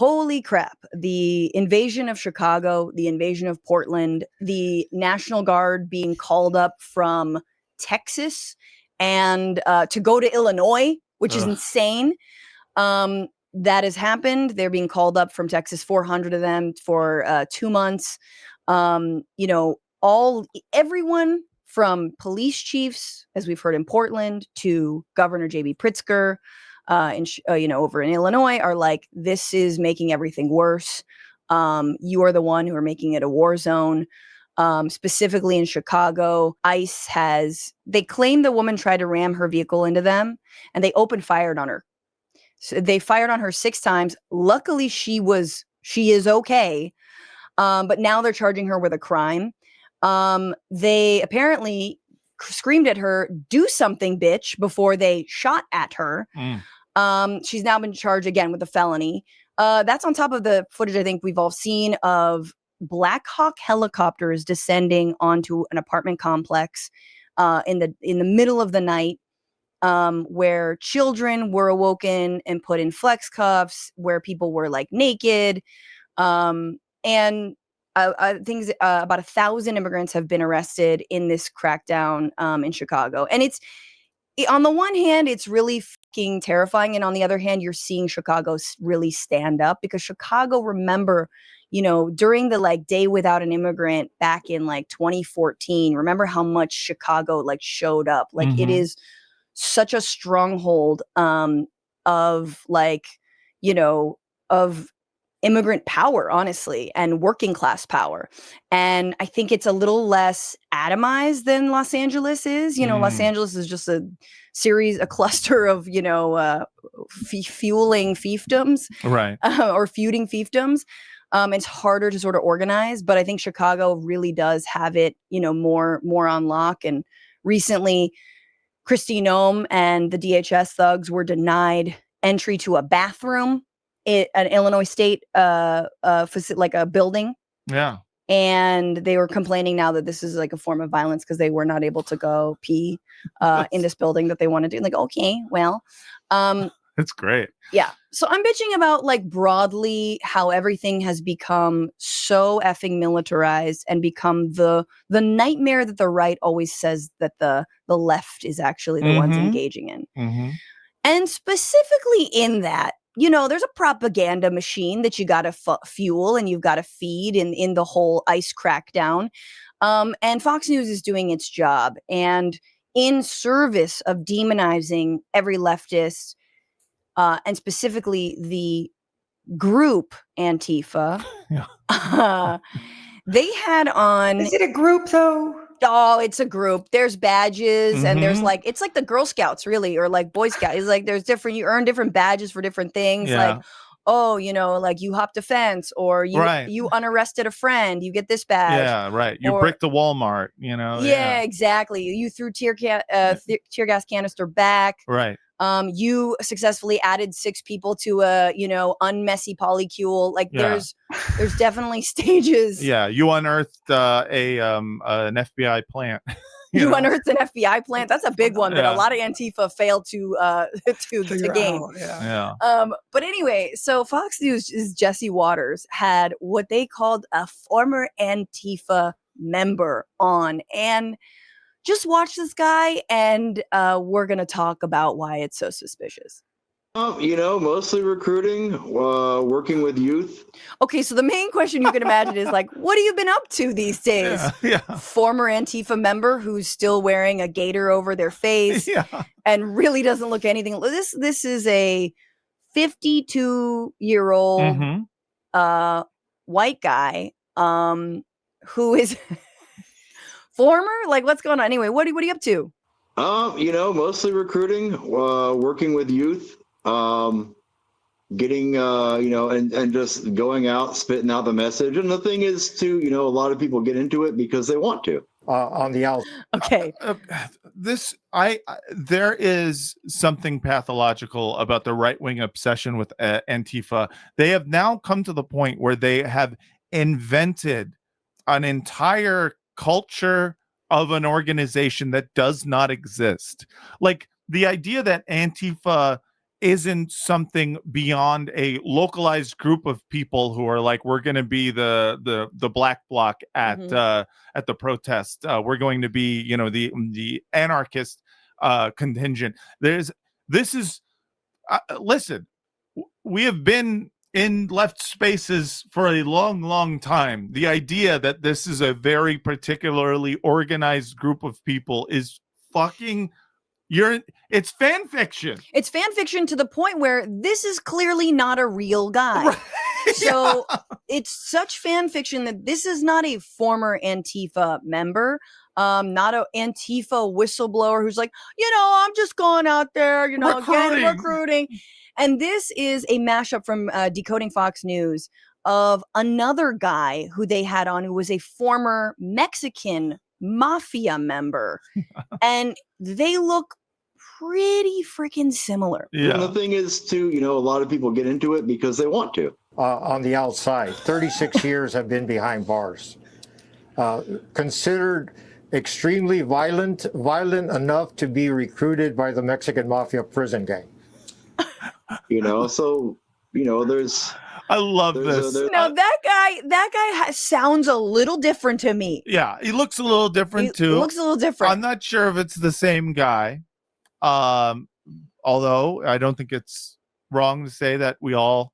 holy crap, the invasion of Chicago, the invasion of Portland, the National Guard being called up from Texas and to go to Illinois, which is insane. That has happened. They're being called up from Texas, 400 of them for 2 months. Everyone from police chiefs, as we've heard in Portland, to Governor J.B. Pritzker, over in Illinois, are like, this is making everything worse. You are the one who are making it a war zone. Specifically in Chicago, ICE they claim the woman tried to ram her vehicle into them, and they opened fire on her. So they fired on her 6 times. Luckily, she is okay. But now they're charging her with a crime. They apparently screamed at her, "Do something, bitch," before they shot at her. She's now been charged again with a felony. That's on top of the footage I think we've all seen of Black Hawk helicopters descending onto an apartment complex in the middle of the night, where children were awoken and put in flex cuffs, where people were like naked. And things about 1,000 immigrants have been arrested in this crackdown in Chicago. And on the one hand, it's really fucking terrifying. And on the other hand, you're seeing Chicago really stand up, because Chicago, remember, during the like day without an immigrant back in like 2014, remember how much Chicago like showed up. Like it is such a stronghold of like, of immigrant power, honestly, and working class power. And I think it's a little less atomized than Los Angeles is. Los Angeles is just a cluster of, fueling fiefdoms, right? Or feuding fiefdoms. It's harder to sort of organize, but I think Chicago really does have it, more on lock. And recently, Kristi Noem and the DHS thugs were denied entry to a bathroom an Illinois State like a building. Yeah. And they were complaining now that this is like a form of violence because they were not able to go pee in this building that they want to do. Like, okay, well. That's great. Yeah. So I'm bitching about like broadly how everything has become so effing militarized and become the nightmare that the right always says that the left is actually the ones engaging in. And specifically in that, there's a propaganda machine that you got to fuel and you've got to feed in the whole ICE crackdown. And Fox News is doing its job. And in service of demonizing every leftist, and specifically the group Antifa, they had on... Is it a group, though? Oh, it's a group. There's badges and there's like, it's like the Girl Scouts really, or like Boy Scouts. It's like there's you earn different badges for different things. Yeah. Like, like you hopped a fence, or you unarrested a friend, you get this badge. Yeah, right. You bricked the Walmart, Yeah, exactly. You threw tear gas canister back. Right. You successfully added 6 people to a, unmessy polycule. Like there's definitely stages. Yeah. You unearthed an FBI plant. You unearthed an FBI plant. That's a big one that a lot of Antifa failed to gain. But anyway, so Fox News' Jesse Waters had what they called a former Antifa member on, and just watch this guy, and we're going to talk about why it's so suspicious. Mostly recruiting, working with youth. Okay, so the main question you can imagine is like, what have you been up to these days? Yeah. Former Antifa member who's still wearing a gaiter over their face and really doesn't look anything. This is a 52-year-old white guy who is... Former? Like, what's going on? Anyway, what are you up to? Mostly recruiting, working with youth, getting, and just going out, spitting out the message. And the thing is to, a lot of people get into it because they want to. On the out. Okay. There is something pathological about the right-wing obsession with Antifa. They have now come to the point where they have invented an entire culture of an organization that does not exist. Like the idea that Antifa isn't something beyond a localized group of people who are like, we're going to be the black bloc at the protest. We're going to be, you know, the anarchist contingent. Listen, we have been in left spaces for a long, long time. The idea that this is a very particularly organized group of people is fucking it's fan fiction. It's fan fiction to the point where this is clearly not a real guy. Right. So it's such fan fiction that this is not a former Antifa member, not an Antifa whistleblower who's like, you know, I'm just going out there, you know, recruiting. And this is a mashup from Decoding Fox News of another guy who they had on who was a former Mexican mafia member. And they look pretty freaking similar. Yeah. And the thing is, too, you know, a lot of people get into it because they want to. On the outside, 36 years have been behind bars. Considered extremely violent enough to be recruited by the Mexican mafia prison gang. You know, so, you know, I love this. Now that guy sounds a little different to me. Yeah, he looks a little different too. Looks a little different. I'm not sure if it's the same guy. Although I don't think it's wrong to say that we all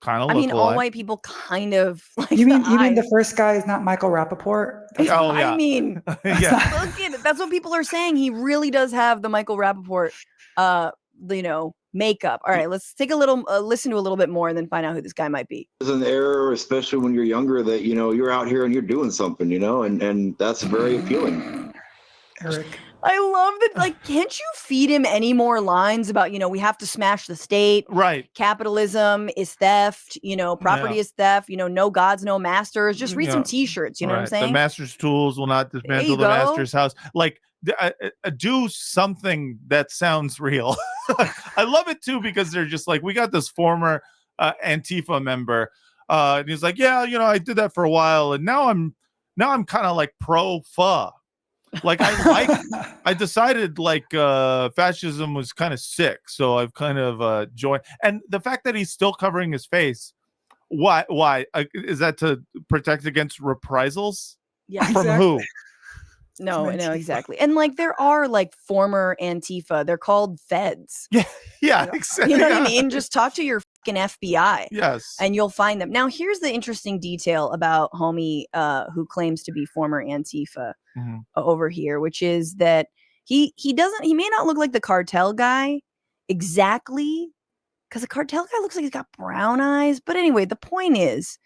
kind of look alike. All white people kind of like you mean the first guy is not Michael Rappaport? Oh, yeah. I mean, yeah. Look at it. That's what people are saying. He really does have the Michael Rappaport, you know, makeup. All right, let's take a little listen to a little bit more and then find out who this guy might be. There's an error, especially when you're younger, that, you know, you're out here and you're doing something, you know, and that's very appealing. Eric. I love that. Like, can't you feed him any more lines about, you know, we have to smash the state. Right. Capitalism is theft. You know, property is theft. You know, no gods, no masters. Just read some T-shirts. You know what I'm saying? The master's tools will not dismantle the master's house. Like, do something that sounds real. I love it too, because they're just like, we got this former Antifa member. And he's like, yeah, you know, I did that for a while. And now I'm kind of like pro-fa. Like I decided like fascism was kind of sick, so I've kind of joined. And the fact that he's still covering his face, why is that to protect against reprisals? Yeah, from who? No, exactly. And like there are like former Antifa, they're called feds. Yeah, exactly. You know what I mean? Just talk to your fucking FBI. Yes. And you'll find them. Now, here's the interesting detail about homie who claims to be former Antifa over here, which is that he may not look like the cartel guy exactly, because the cartel guy looks like he's got brown eyes. But anyway, the point is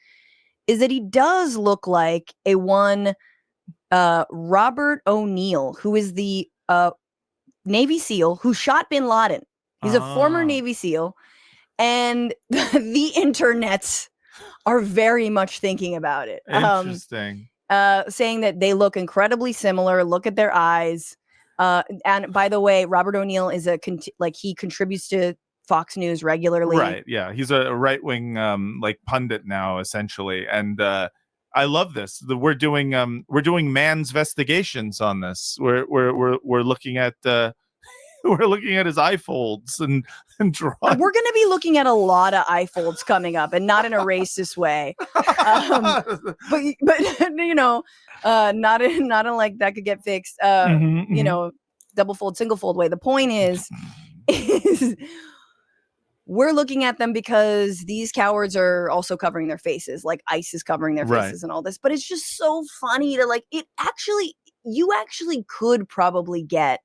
that he does look like a one Robert O'Neill, who is the Navy SEAL who shot bin Laden. He's a former Navy SEAL, and the internets are very much thinking about it. Interesting. Saying that they look incredibly similar. Look at their eyes. And by the way, Robert O'Neill is he contributes to Fox News regularly. Right. Yeah. He's a right-wing like pundit now, essentially. And I love this. We're doing man's investigations on this. We're looking at we're looking at his eye folds and drawing. We're going to be looking at a lot of eye folds coming up, and not in a racist way. But you know, not in like that could get fixed. You know, double fold, single fold way. The point is we're looking at them because these cowards are also covering their faces, like ICE is covering their faces and all this. But it's just so funny to like it. You actually could probably get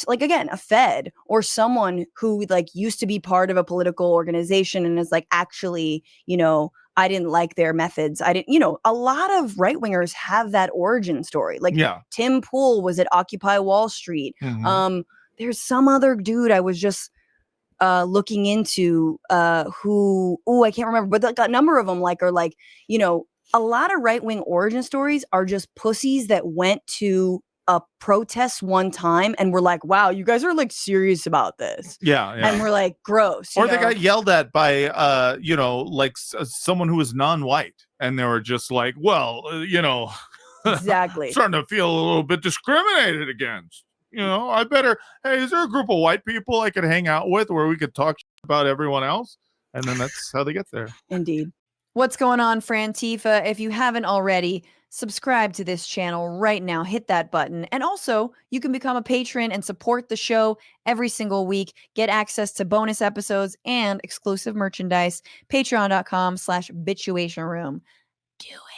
like again a Fed or someone who like used to be part of a political organization and is like, actually, you know, I didn't like their methods. I didn't, you know, a lot of right wingers have that origin story. Like Tim Pool was at Occupy Wall Street. There's some other dude I was just looking into who I can't remember, but like a number of them like are like, you know, a lot of right wing origin stories are just pussies that went to a protest one time and we're like, wow, you guys are like serious about this. Yeah. And we're like, gross. Or they got yelled at by you know, like someone who was non-white, and they were just like, well, you know, exactly starting to feel a little bit discriminated against. I better, hey, is there a group of white people I could hang out with where we could talk about everyone else? And then that's how they get there. Indeed. What's going on, Frantifa? If you haven't already, subscribe to this channel right now. Hit that button. And also, you can become a patron and support the show every single week. Get access to bonus episodes and exclusive merchandise. Patreon.com/bitchuationroom. Do it.